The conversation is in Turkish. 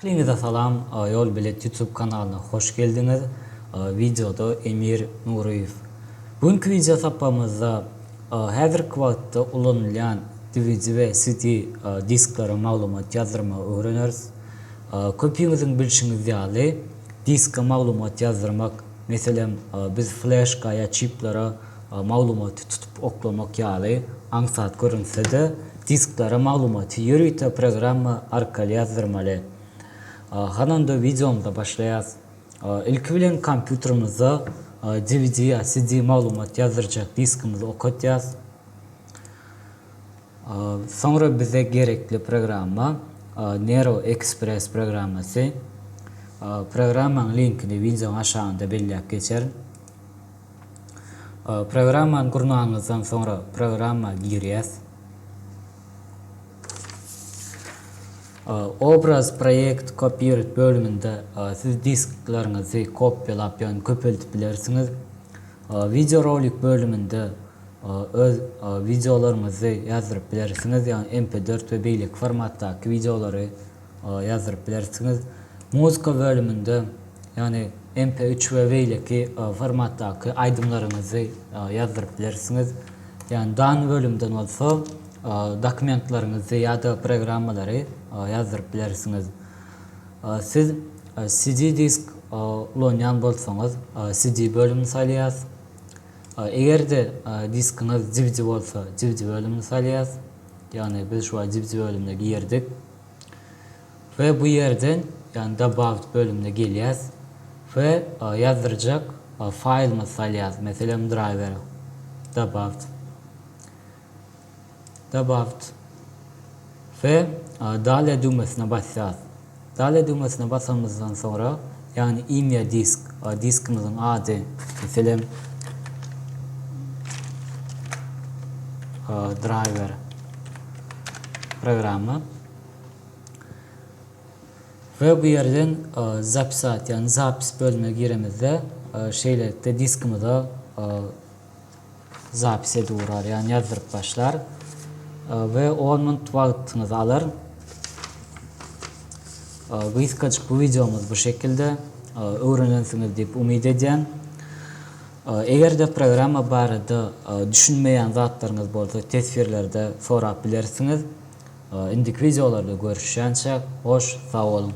Hepinize salam, Yol Bilet YouTube kanalına hoş geldiniz. Videoda Emir Nuriyev. Bugünkü video sapamızda hazırki vaqtda ulanılan DVD ve CD disklere malumat yazdırma öğreniriz. Köpüğümüzün bilişiniz diska malumat yazdırmak, mesela biz flashka ya chiplere malumatı tutup oklamak ansat görünse de disklere malumatı yürüyte programı arkalı yazdırmalı. Hananda videomda başlayaz. İlk bilen kompüterimize DVD ya CD malumat yazdıracak diskimizi okutacağız. Sonra bize gerekli programma Nero Express programması. Programın linkini videonun aşağında belirleyip geçer. Programın kurulağınızdan sonra programa gireceğiz. Obraz proyekt kopyalat bölümünde siz disklerinizi kopyalap yani köpeltip bilirsiniz. Video rolik bölümünde öz videolarınızı yazdırıp bilirsiniz. Yani MP4 ve beylik formattaki videoları yazdırıp bilirsiniz. Müzika bölümünde yani MP3 ve beylik formattaki aydınlarınızı yazdırıp bilirsiniz. Yani dan bölümden olsa dokumentlarınızı ya da programları yazdırıp bilirsiniz. Siz CD disk ulanyan bolsanız CD bölümünü saylayaz. Eğer de diskiniz DVD olsa DVD bölümünü saylayaz. Yani biz şu an DVD bölümüne girdik. Ve bu yerden yani About bölümüne geleceğiz. Ve yazdıracak file'ımı saylayaz. Mesela driver About ve Dale düğmesine basacağız. Dale düğmesine basamızdan sonra yani imya diskimizin adı mesela driver programı ve bu yerden zapsat yani zapis bölümüne giremizde şeylerde diskimize zapise doğrar yani yazdırıp başlar. Ve 10 minut vaktinizi alır. Bu videomuz bu şekilde öğrenirsiniz deyip umid ediyorum. Eğer de programa barıda düşünmeyen zatlarınız bolsa tesvirlerde sorabilirsiniz. İndiki videolarda görüşünce hoş, sağ olun.